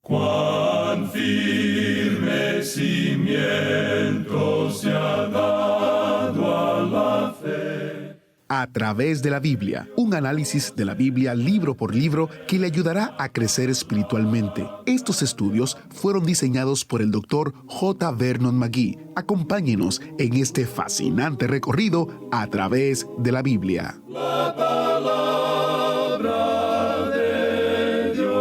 Cuán firme cimiento se ha dado a la fe. A través de la Biblia, un análisis de la Biblia libro por libro que le ayudará a crecer espiritualmente. Estos estudios fueron diseñados por el Dr. J. Vernon McGee. Acompáñenos en este fascinante recorrido a través de la Biblia. La palabra de Dios.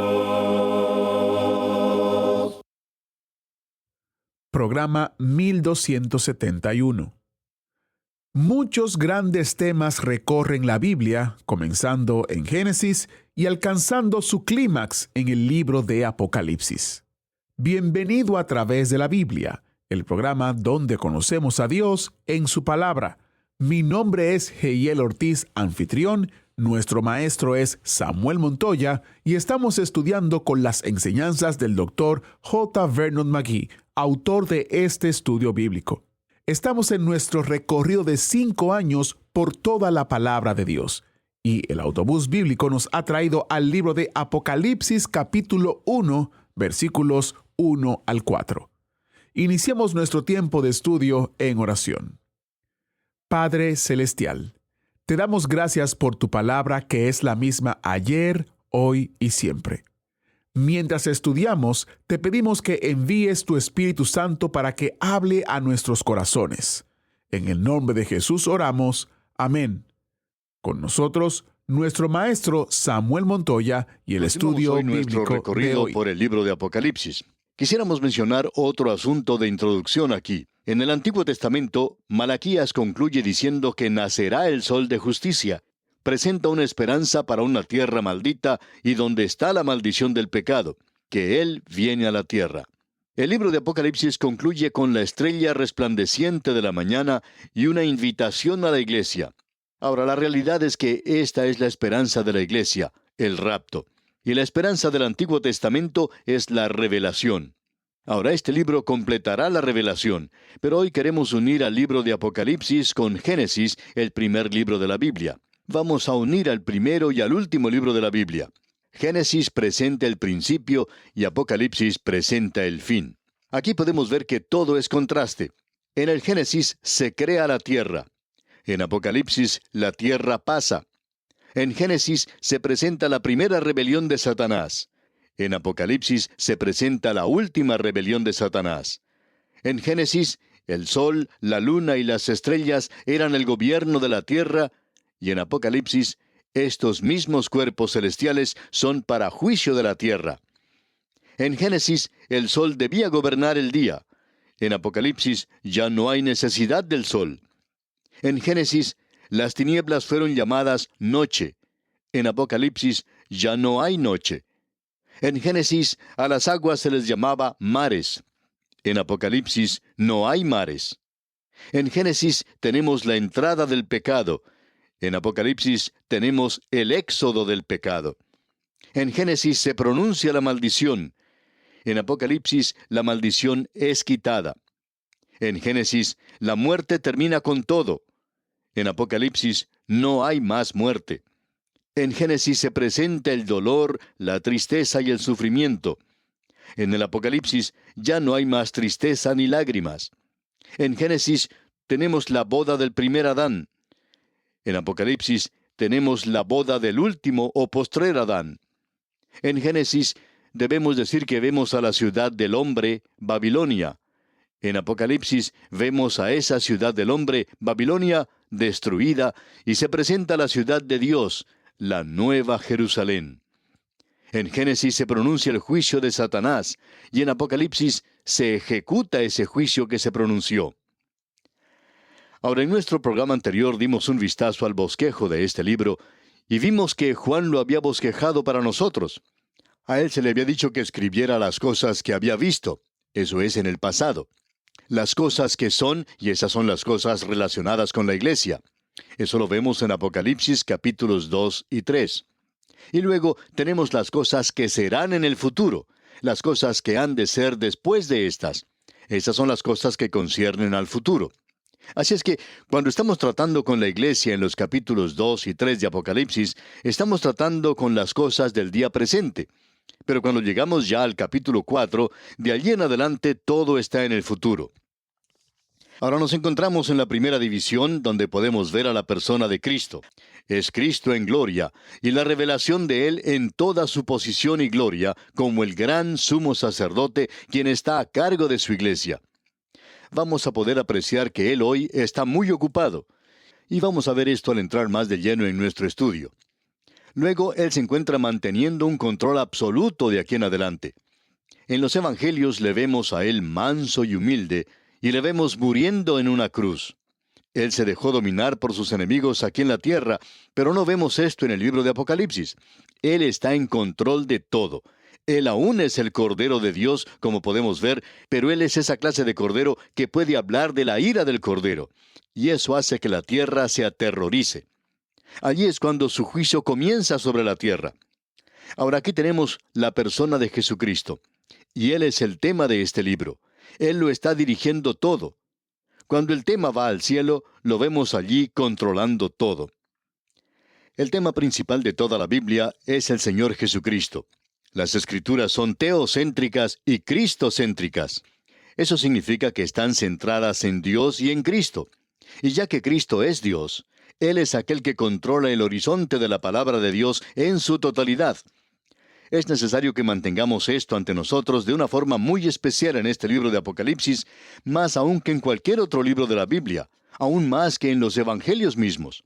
Programa 1271. Muchos grandes temas recorren la Biblia, comenzando en Génesis y alcanzando su clímax en el libro de Apocalipsis. Bienvenido a través de la Biblia, el programa donde conocemos a Dios en su palabra. Mi nombre es Heiel Ortiz, anfitrión, nuestro maestro es Samuel Montoya y estamos estudiando con las enseñanzas del Dr. J. Vernon McGee, autor de este estudio bíblico. Estamos en nuestro recorrido de 5 años por toda la palabra de Dios. Y el autobús bíblico nos ha traído al libro de Apocalipsis capítulo 1, versículos 1 al 4. Iniciamos nuestro tiempo de estudio en oración. Padre Celestial, te damos gracias por tu palabra que es la misma ayer, hoy y siempre. Mientras estudiamos, te pedimos que envíes tu Espíritu Santo para que hable a nuestros corazones. En el nombre de Jesús oramos. Amén. Con nosotros, nuestro maestro Samuel Montoya y el estudio hoy bíblico nuestro recorrido de hoy. por el libro de Apocalipsis. Quisiéramos mencionar otro asunto de introducción aquí. En el Antiguo Testamento, Malaquías concluye diciendo que nacerá el sol de justicia. Presenta una esperanza para una tierra maldita y donde está la maldición del pecado, que Él viene a la tierra. El libro de Apocalipsis concluye con la estrella resplandeciente de la mañana y una invitación a la iglesia. Ahora, la realidad es que esta es la esperanza de la iglesia, el rapto. Y la esperanza del Antiguo Testamento es la revelación. Ahora, este libro completará la revelación, pero hoy queremos unir al libro de Apocalipsis con Génesis, el primer libro de la Biblia. Vamos a unir al primero y al último libro de la Biblia. Génesis presenta el principio y Apocalipsis presenta el fin. Aquí podemos ver que todo es contraste. En el Génesis se crea la tierra. En Apocalipsis la tierra pasa. En Génesis se presenta la primera rebelión de Satanás. En Apocalipsis se presenta la última rebelión de Satanás. En Génesis, el sol, la luna y las estrellas eran el gobierno de la tierra, y en Apocalipsis, estos mismos cuerpos celestiales son para juicio de la tierra. En Génesis, el sol debía gobernar el día. En Apocalipsis, ya no hay necesidad del sol. En Génesis, las tinieblas fueron llamadas noche. En Apocalipsis, ya no hay noche. En Génesis, a las aguas se les llamaba mares. En Apocalipsis, no hay mares. En Génesis, tenemos la entrada del pecado. En Apocalipsis tenemos el éxodo del pecado. En Génesis se pronuncia la maldición. En Apocalipsis la maldición es quitada. En Génesis la muerte termina con todo. En Apocalipsis no hay más muerte. En Génesis se presenta el dolor, la tristeza y el sufrimiento. En el Apocalipsis ya no hay más tristeza ni lágrimas. En Génesis tenemos la boda del primer Adán. En Apocalipsis tenemos la boda del último o postrer Adán. En Génesis debemos decir que vemos a la ciudad del hombre, Babilonia. En Apocalipsis vemos a esa ciudad del hombre, Babilonia, destruida, y se presenta la ciudad de Dios, la nueva Jerusalén. En Génesis se pronuncia el juicio de Satanás, y en Apocalipsis se ejecuta ese juicio que se pronunció. Ahora, en nuestro programa anterior dimos un vistazo al bosquejo de este libro y vimos que Juan lo había bosquejado para nosotros. A él se le había dicho que escribiera las cosas que había visto, eso es en el pasado. Las cosas que son, y esas son las cosas relacionadas con la iglesia. Eso lo vemos en Apocalipsis capítulos 2 y 3. Y luego tenemos las cosas que serán en el futuro, las cosas que han de ser después de estas. Esas son las cosas que conciernen al futuro. Así es que, cuando estamos tratando con la iglesia en los capítulos 2 y 3 de Apocalipsis, estamos tratando con las cosas del día presente. Pero cuando llegamos ya al capítulo 4, de allí en adelante todo está en el futuro. Ahora nos encontramos en la primera división, donde podemos ver a la persona de Cristo. Es Cristo en gloria, y la revelación de Él en toda su posición y gloria, como el gran sumo sacerdote, quien está a cargo de su iglesia. Vamos a poder apreciar que Él hoy está muy ocupado. Y vamos a ver esto al entrar más de lleno en nuestro estudio. Luego, Él se encuentra manteniendo un control absoluto de aquí en adelante. En los Evangelios le vemos a Él manso y humilde, y le vemos muriendo en una cruz. Él se dejó dominar por sus enemigos aquí en la tierra, pero no vemos esto en el libro de Apocalipsis. Él está en control de todo. Él aún es el Cordero de Dios, como podemos ver, pero Él es esa clase de Cordero que puede hablar de la ira del Cordero. Y eso hace que la tierra se aterrorice. Allí es cuando su juicio comienza sobre la tierra. Ahora aquí tenemos la persona de Jesucristo. Y Él es el tema de este libro. Él lo está dirigiendo todo. Cuando el tema va al cielo, lo vemos allí controlando todo. El tema principal de toda la Biblia es el Señor Jesucristo. Las Escrituras son teocéntricas y cristocéntricas. Eso significa que están centradas en Dios y en Cristo. Y ya que Cristo es Dios, Él es aquel que controla el horizonte de la palabra de Dios en su totalidad. Es necesario que mantengamos esto ante nosotros de una forma muy especial en este libro de Apocalipsis, más aún que en cualquier otro libro de la Biblia, aún más que en los Evangelios mismos.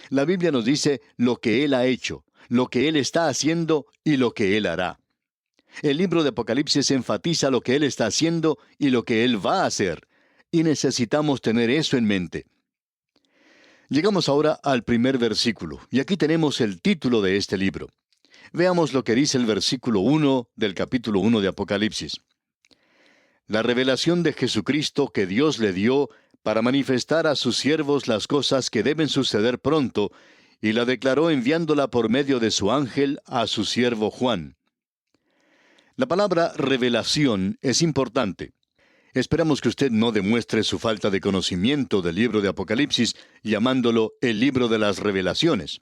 La Biblia nos dice lo que Él ha hecho, lo que Él está haciendo y lo que Él hará. El libro de Apocalipsis enfatiza lo que Él está haciendo y lo que Él va a hacer, y necesitamos tener eso en mente. Llegamos ahora al primer versículo, y aquí tenemos el título de este libro. Veamos lo que dice el versículo 1 del capítulo 1 de Apocalipsis. La revelación de Jesucristo que Dios le dio para manifestar a sus siervos las cosas que deben suceder pronto, y la declaró enviándola por medio de su ángel a su siervo Juan. La palabra revelación es importante. Esperamos que usted no demuestre su falta de conocimiento del libro de Apocalipsis, llamándolo el libro de las revelaciones.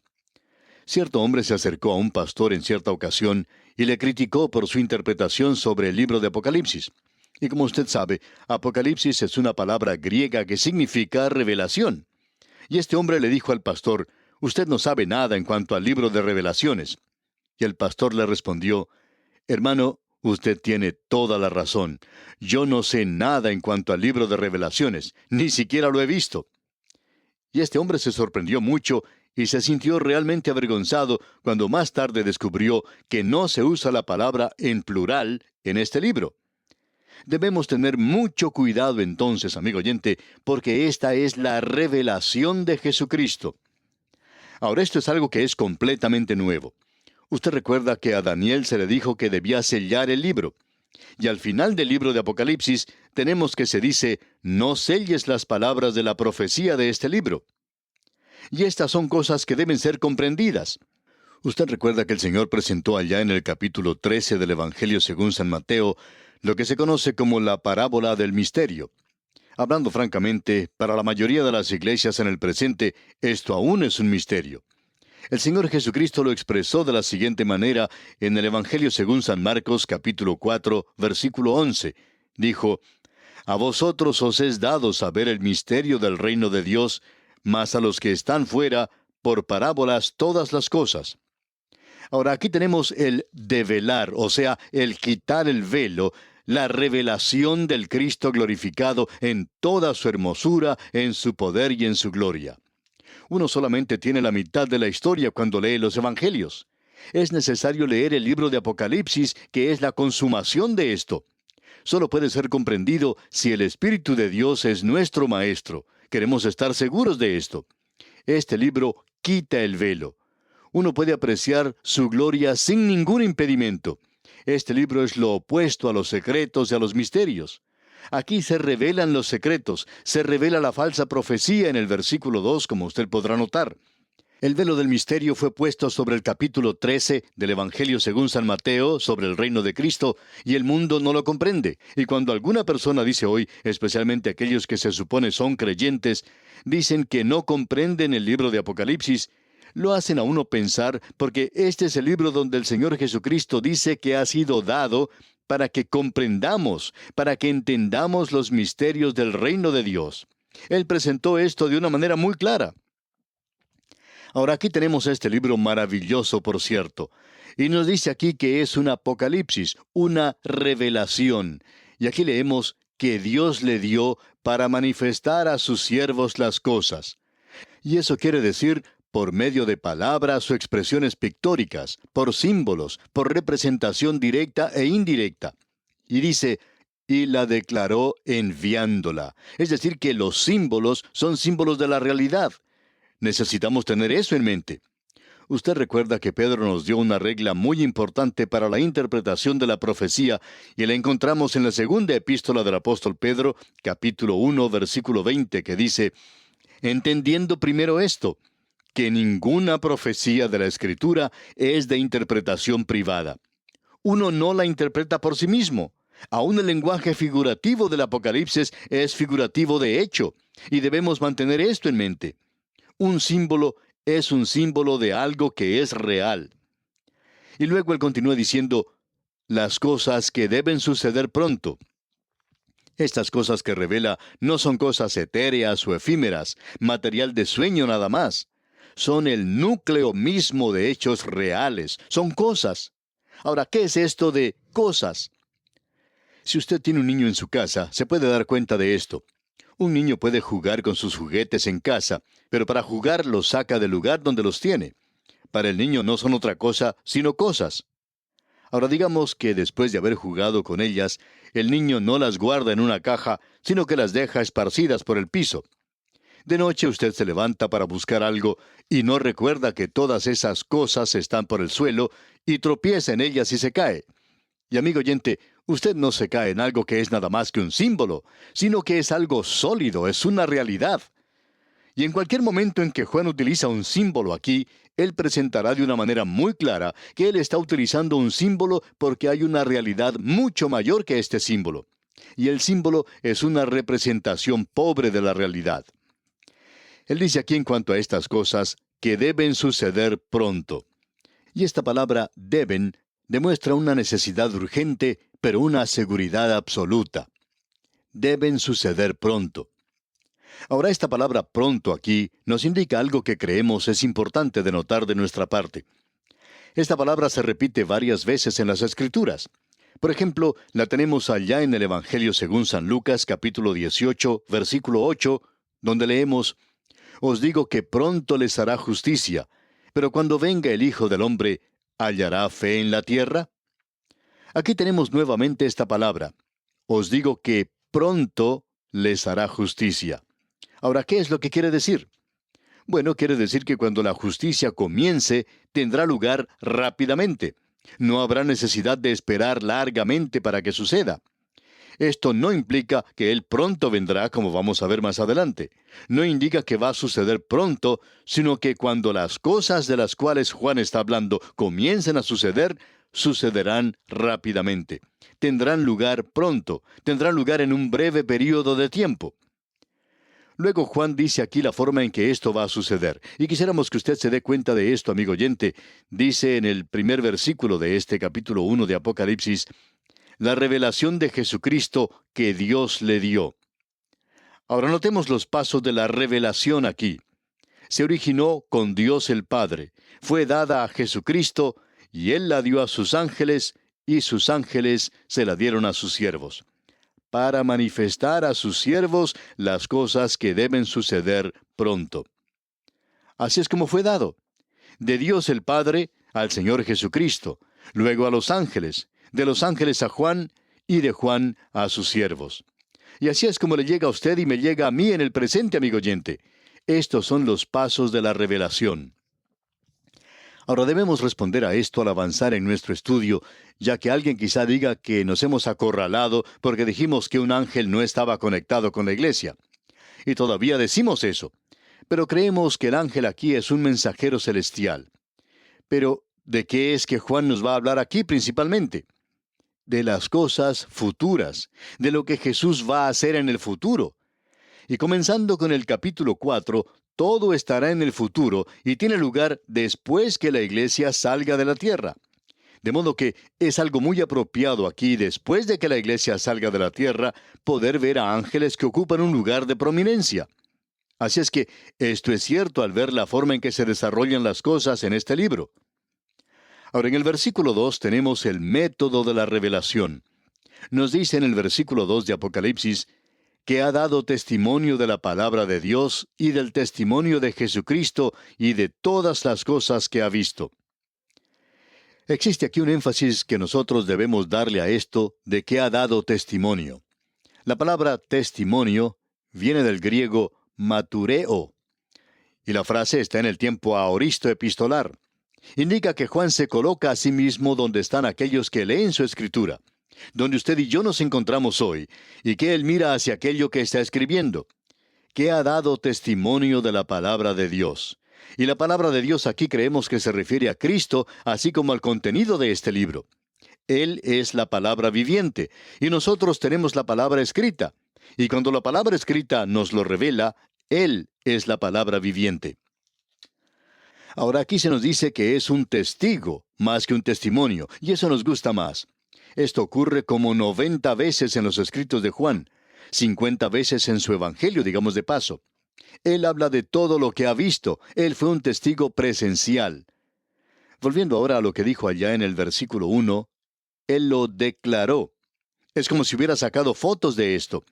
Cierto hombre se acercó a un pastor en cierta ocasión y le criticó por su interpretación sobre el libro de Apocalipsis. Y como usted sabe, Apocalipsis es una palabra griega que significa revelación. Y este hombre le dijo al pastor, «Usted no sabe nada en cuanto al libro de revelaciones». Y el pastor le respondió, «Hermano, usted tiene toda la razón. Yo no sé nada en cuanto al libro de revelaciones, ni siquiera lo he visto». Y este hombre se sorprendió mucho y se sintió realmente avergonzado cuando más tarde descubrió que no se usa la palabra en plural en este libro. Debemos tener mucho cuidado entonces, amigo oyente, porque esta es la revelación de Jesucristo. Ahora, esto es algo que es completamente nuevo. Usted recuerda que a Daniel se le dijo que debía sellar el libro. Y al final del libro de Apocalipsis tenemos que se dice, no selles las palabras de la profecía de este libro. Y estas son cosas que deben ser comprendidas. Usted recuerda que el Señor presentó allá en el capítulo 13 del Evangelio según San Mateo lo que se conoce como la parábola del misterio. Hablando francamente, para la mayoría de las iglesias en el presente, esto aún es un misterio. El Señor Jesucristo lo expresó de la siguiente manera en el Evangelio según San Marcos capítulo 4, versículo 11. Dijo, «A vosotros os es dado saber el misterio del reino de Dios, mas a los que están fuera, por parábolas todas las cosas». Ahora aquí tenemos el develar, o sea, el quitar el velo, la revelación del Cristo glorificado en toda su hermosura, en su poder y en su gloria. Uno solamente tiene la mitad de la historia cuando lee los Evangelios. Es necesario leer el libro de Apocalipsis, que es la consumación de esto. Solo puede ser comprendido si el Espíritu de Dios es nuestro Maestro. Queremos estar seguros de esto. Este libro quita el velo. Uno puede apreciar su gloria sin ningún impedimento. Este libro es lo opuesto a los secretos y a los misterios. Aquí se revelan los secretos, se revela la falsa profecía en el versículo 2, como usted podrá notar. El velo del misterio fue puesto sobre el capítulo 13 del Evangelio según San Mateo, sobre el reino de Cristo, y el mundo no lo comprende. Y cuando alguna persona dice hoy, especialmente aquellos que se supone son creyentes, dicen que no comprenden el libro de Apocalipsis, Lo hacen a uno pensar porque este es el libro donde el Señor Jesucristo dice que ha sido dado para que comprendamos, para que entendamos los misterios del reino de Dios. Él presentó esto de una manera muy clara. Ahora aquí tenemos este libro maravilloso, por cierto, y nos dice aquí que es un apocalipsis, una revelación. Y aquí leemos que Dios le dio para manifestar a sus siervos las cosas. Y eso quiere decir por medio de palabras o expresiones pictóricas, por símbolos, por representación directa e indirecta. Y dice, y la declaró enviándola. Es decir, que los símbolos son símbolos de la realidad. Necesitamos tener eso en mente. Usted recuerda que Pedro nos dio una regla muy importante para la interpretación de la profecía, y la encontramos en la segunda epístola del apóstol Pedro, capítulo 1, versículo 20, que dice, entendiendo primero esto, que ninguna profecía de la Escritura es de interpretación privada. Uno no la interpreta por sí mismo. Aún el lenguaje figurativo del Apocalipsis es figurativo de hecho, y debemos mantener esto en mente. Un símbolo es un símbolo de algo que es real. Y luego él continúa diciendo, las cosas que deben suceder pronto. Estas cosas que revela no son cosas etéreas o efímeras, material de sueño nada más. Son el núcleo mismo de hechos reales, son cosas. Ahora, ¿qué es esto de cosas? Si usted tiene un niño en su casa, se puede dar cuenta de esto. Un niño puede jugar con sus juguetes en casa, pero para jugar los saca del lugar donde los tiene. Para el niño no son otra cosa, sino cosas. Ahora digamos que después de haber jugado con ellas, el niño no las guarda en una caja, sino que las deja esparcidas por el piso. De noche usted se levanta para buscar algo y no recuerda que todas esas cosas están por el suelo y tropieza en ellas y se cae. Y amigo oyente, usted no se cae en algo que es nada más que un símbolo, sino que es algo sólido, es una realidad. Y en cualquier momento en que Juan utiliza un símbolo aquí, él presentará de una manera muy clara que él está utilizando un símbolo porque hay una realidad mucho mayor que este símbolo. Y el símbolo es una representación pobre de la realidad. Él dice aquí en cuanto a estas cosas que deben suceder pronto. Y esta palabra deben demuestra una necesidad urgente, pero una seguridad absoluta. Deben suceder pronto. Ahora, esta palabra pronto aquí nos indica algo que creemos es importante de notar de nuestra parte. Esta palabra se repite varias veces en las Escrituras. Por ejemplo, la tenemos allá en el Evangelio según San Lucas, capítulo 18, versículo 8, donde leemos, os digo que pronto les hará justicia, pero cuando venga el Hijo del Hombre, ¿hallará fe en la tierra? Aquí tenemos nuevamente esta palabra. Os digo que pronto les hará justicia. Ahora, ¿qué es lo que quiere decir? Bueno, quiere decir que cuando la justicia comience, tendrá lugar rápidamente. No habrá necesidad de esperar largamente para que suceda. Esto no implica que Él pronto vendrá, como vamos a ver más adelante. No indica que va a suceder pronto, sino que cuando las cosas de las cuales Juan está hablando comiencen a suceder, sucederán rápidamente. Tendrán lugar pronto, tendrán lugar en un breve período de tiempo. Luego Juan dice aquí la forma en que esto va a suceder. Y quisiéramos que usted se dé cuenta de esto, amigo oyente. Dice en el primer versículo de este capítulo 1 de Apocalipsis, la revelación de Jesucristo que Dios le dio. Ahora notemos los pasos de la revelación aquí. Se originó con Dios el Padre, fue dada a Jesucristo, y Él la dio a sus ángeles, y sus ángeles se la dieron a sus siervos, para manifestar a sus siervos las cosas que deben suceder pronto. Así es como fue dado. De Dios el Padre al Señor Jesucristo, luego a los ángeles, de los ángeles a Juan, y de Juan a sus siervos. Y así es como le llega a usted y me llega a mí en el presente, amigo oyente. Estos son los pasos de la revelación. Ahora debemos responder a esto al avanzar en nuestro estudio, ya que alguien quizá diga que nos hemos acorralado porque dijimos que un ángel no estaba conectado con la iglesia. Y todavía decimos eso. Pero creemos que el ángel aquí es un mensajero celestial. Pero, ¿de qué es que Juan nos va a hablar aquí principalmente? De las cosas futuras, de lo que Jesús va a hacer en el futuro. Y comenzando con el capítulo 4, todo estará en el futuro y tiene lugar después que la iglesia salga de la tierra. De modo que es algo muy apropiado aquí, después de que la iglesia salga de la tierra, poder ver a ángeles que ocupan un lugar de prominencia. Así es que esto es cierto al ver la forma en que se desarrollan las cosas en este libro. Ahora, en el versículo 2 tenemos el método de la revelación. Nos dice en el versículo 2 de Apocalipsis que ha dado testimonio de la palabra de Dios y del testimonio de Jesucristo y de todas las cosas que ha visto. Existe aquí un énfasis que nosotros debemos darle a esto de que ha dado testimonio. La palabra testimonio viene del griego matureo, y la frase está en el tiempo aoristo epistolar. Indica que Juan se coloca a sí mismo donde están aquellos que leen su escritura, donde usted y yo nos encontramos hoy, y que él mira hacia aquello que está escribiendo, que ha dado testimonio de la palabra de Dios. Y la palabra de Dios aquí creemos que se refiere a Cristo, así como al contenido de este libro. Él es la palabra viviente, y nosotros tenemos la palabra escrita. Y cuando la palabra escrita nos lo revela, Él es la palabra viviente. Ahora aquí se nos dice que es un testigo, más que un testimonio, y eso nos gusta más. Esto ocurre como 90 veces en los escritos de Juan, 50 veces en su evangelio, digamos de paso. Él habla de todo lo que ha visto. Él fue un testigo presencial. Volviendo ahora a lo que dijo allá en el versículo 1, Él lo declaró. Es como si hubiera sacado fotos de esto.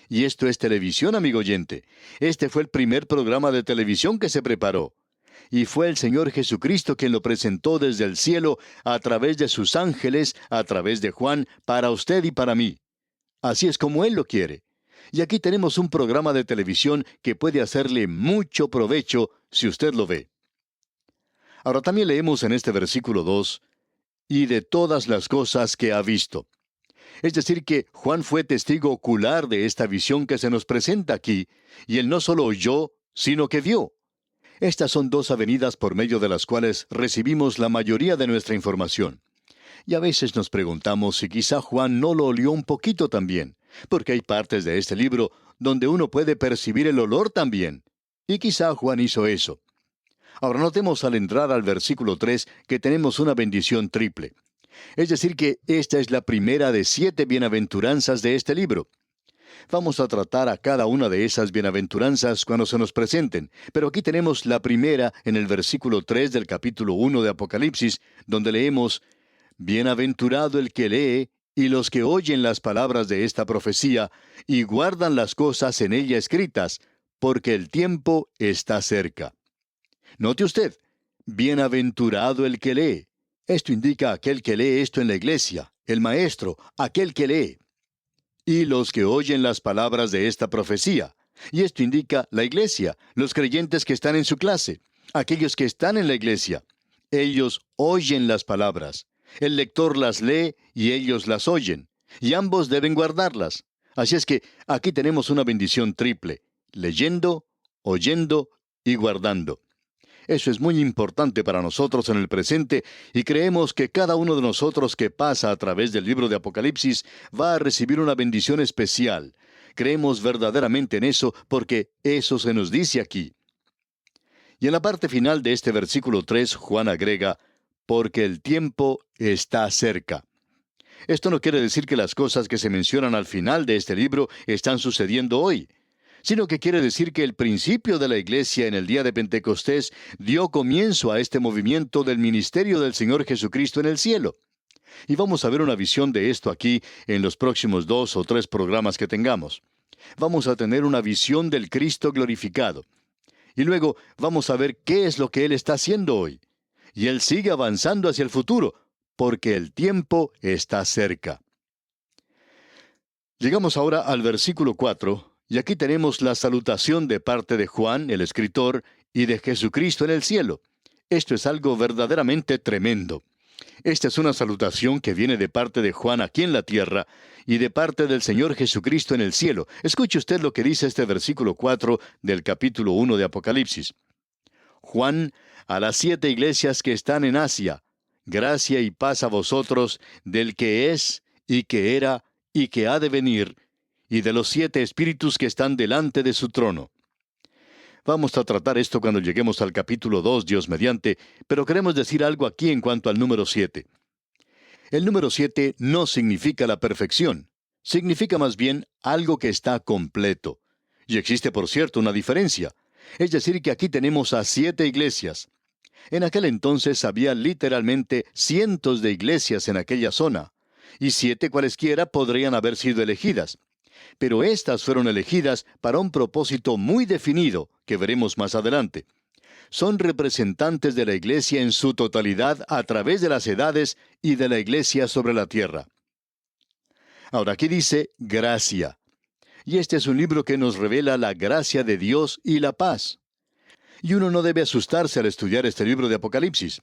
Y esto es televisión, amigo oyente. Este fue el primer programa de televisión que se preparó. Y fue el Señor Jesucristo quien lo presentó desde el cielo, a través de sus ángeles, a través de Juan, para usted y para mí. Así es como Él lo quiere. Y aquí tenemos un programa de televisión que puede hacerle mucho provecho si usted lo ve. Ahora también leemos en este versículo 2, y de todas las cosas que ha visto. Es decir, que Juan fue testigo ocular de esta visión que se nos presenta aquí, y él no solo oyó, sino que vio. Estas son dos avenidas por medio de las cuales recibimos la mayoría de nuestra información. Y a veces nos preguntamos si quizá Juan no lo olió un poquito también, porque hay partes de este libro donde uno puede percibir el olor también. Y quizá Juan hizo eso. Ahora notemos al entrar al versículo 3 que tenemos una bendición triple. Es decir que esta es la primera de 7 bienaventuranzas de este libro. Vamos a tratar a cada una de esas bienaventuranzas cuando se nos presenten, pero aquí tenemos la primera en el versículo 3 del capítulo 1 de Apocalipsis, donde leemos: Bienaventurado el que lee, y los que oyen las palabras de esta profecía, y guardan las cosas en ella escritas, porque el tiempo está cerca. Note usted, bienaventurado el que lee. Esto indica aquel que lee esto en la iglesia, el maestro, aquel que lee. Y los que oyen las palabras de esta profecía. Y esto indica la iglesia, los creyentes que están en su clase, aquellos que están en la iglesia. Ellos oyen las palabras. El lector las lee y ellos las oyen. Y ambos deben guardarlas. Así es que aquí tenemos una bendición triple: leyendo, oyendo y guardando. Eso es muy importante para nosotros en el presente, y creemos que cada uno de nosotros que pasa a través del libro de Apocalipsis va a recibir una bendición especial. Creemos verdaderamente en eso porque eso se nos dice aquí. Y en la parte final de este versículo 3, Juan agrega: porque el tiempo está cerca. Esto no quiere decir que las cosas que se mencionan al final de este libro están sucediendo hoy, sino que quiere decir que el principio de la iglesia en el día de Pentecostés dio comienzo a este movimiento del ministerio del Señor Jesucristo en el cielo. Y vamos a ver una visión de esto aquí en los próximos 2 o 3 programas que tengamos. Vamos a tener una visión del Cristo glorificado. Y luego vamos a ver qué es lo que Él está haciendo hoy. Y Él sigue avanzando hacia el futuro, porque el tiempo está cerca. Llegamos ahora al versículo 4, y aquí tenemos la salutación de parte de Juan, el escritor, y de Jesucristo en el cielo. Esto es algo verdaderamente tremendo. Esta es una salutación que viene de parte de Juan aquí en la tierra, y de parte del Señor Jesucristo en el cielo. Escuche usted lo que dice este versículo 4 del capítulo 1 de Apocalipsis. Juan, a las 7 iglesias que están en Asia, gracia y paz a vosotros, del que es, y que era, y que ha de venir, y de los 7 espíritus que están delante de su trono. Vamos a tratar esto cuando lleguemos al capítulo 2, Dios mediante, pero queremos decir algo aquí en cuanto al número 7. El número 7 no significa la perfección, significa más bien algo que está completo. Y existe, por cierto, una diferencia. Es decir, que aquí tenemos a 7 iglesias. En aquel entonces había literalmente cientos de iglesias en aquella zona, y 7 cualesquiera podrían haber sido elegidas. Pero estas fueron elegidas para un propósito muy definido, que veremos más adelante. Son representantes de la iglesia en su totalidad a través de las edades y de la iglesia sobre la tierra. Ahora aquí dice gracia. Y este es un libro que nos revela la gracia de Dios y la paz. Y uno no debe asustarse al estudiar este libro de Apocalipsis.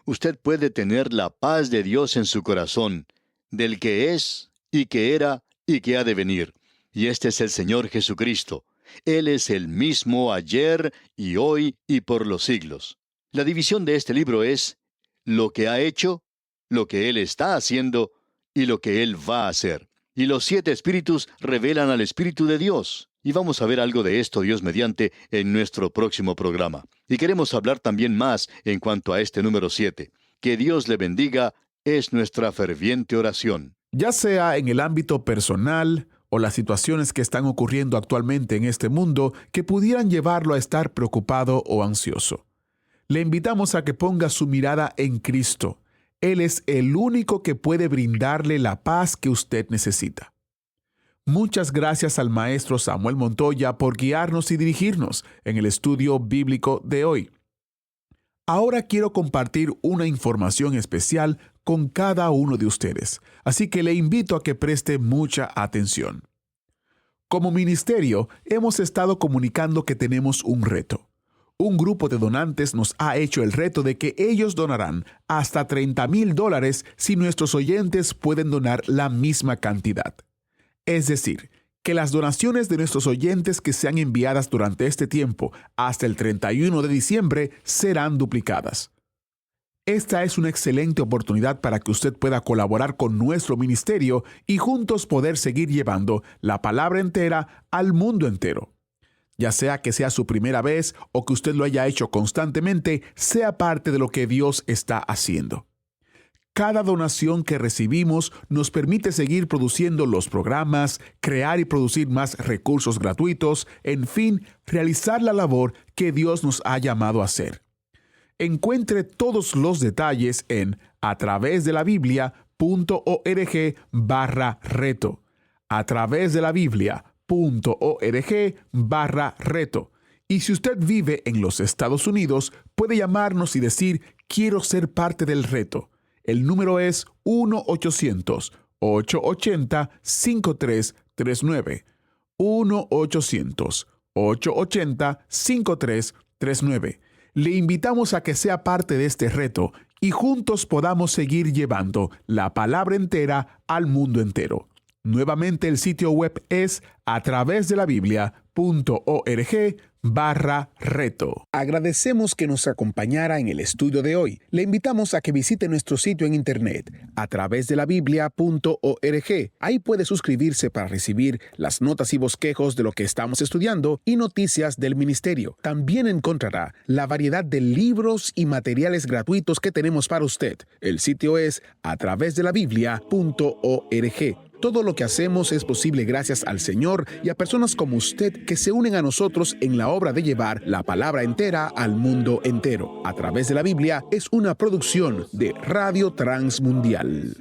Usted puede tener la paz de Dios en su corazón, del que es, y que era, y que ha de venir. Y este es el Señor Jesucristo. Él es el mismo ayer y hoy y por los siglos. La división de este libro es lo que ha hecho, lo que Él está haciendo y lo que Él va a hacer. Y los 7 espíritus revelan al Espíritu de Dios. Y vamos a ver algo de esto, Dios mediante, en nuestro próximo programa. Y queremos hablar también más en cuanto a este número 7. Que Dios le bendiga es nuestra ferviente oración. Ya sea en el ámbito personal o las situaciones que están ocurriendo actualmente en este mundo que pudieran llevarlo a estar preocupado o ansioso. Le invitamos a que ponga su mirada en Cristo. Él es el único que puede brindarle la paz que usted necesita. Muchas gracias al maestro Samuel Montoya por guiarnos y dirigirnos en el estudio bíblico de hoy. Ahora quiero compartir una información especial con cada uno de ustedes, así que le invito a que preste mucha atención. Como ministerio, hemos estado comunicando que tenemos un reto. Un grupo de donantes nos ha hecho el reto de que ellos donarán hasta $30,000 si nuestros oyentes pueden donar la misma cantidad. Es decir, que las donaciones de nuestros oyentes que sean enviadas durante este tiempo hasta el 31 de diciembre serán duplicadas. Esta es una excelente oportunidad para que usted pueda colaborar con nuestro ministerio y juntos poder seguir llevando la palabra entera al mundo entero. Ya sea que sea su primera vez o que usted lo haya hecho constantemente, sea parte de lo que Dios está haciendo. Cada donación que recibimos nos permite seguir produciendo los programas, crear y producir más recursos gratuitos, en fin, realizar la labor que Dios nos ha llamado a hacer. Encuentre todos los detalles en atravesdelabiblia.org/reto. atravesdelabiblia.org/reto. Y si usted vive en los Estados Unidos, puede llamarnos y decir, quiero ser parte del reto. El número es 1-800-880-5339. 1-800-880-5339. Le invitamos a que sea parte de este reto y juntos podamos seguir llevando la palabra entera al mundo entero. Nuevamente el sitio web es atravesdelabiblia.org/reto. Agradecemos que nos acompañara en el estudio de hoy. Le invitamos a que visite nuestro sitio en internet, atravesdelabiblia.org. Ahí puede suscribirse para recibir las notas y bosquejos de lo que estamos estudiando y noticias del ministerio. También encontrará la variedad de libros y materiales gratuitos que tenemos para usted. El sitio es atravesdelabiblia.org. Todo lo que hacemos es posible gracias al Señor y a personas como usted que se unen a nosotros en la obra de llevar la palabra entera al mundo entero. A través de la Biblia es una producción de Radio Transmundial.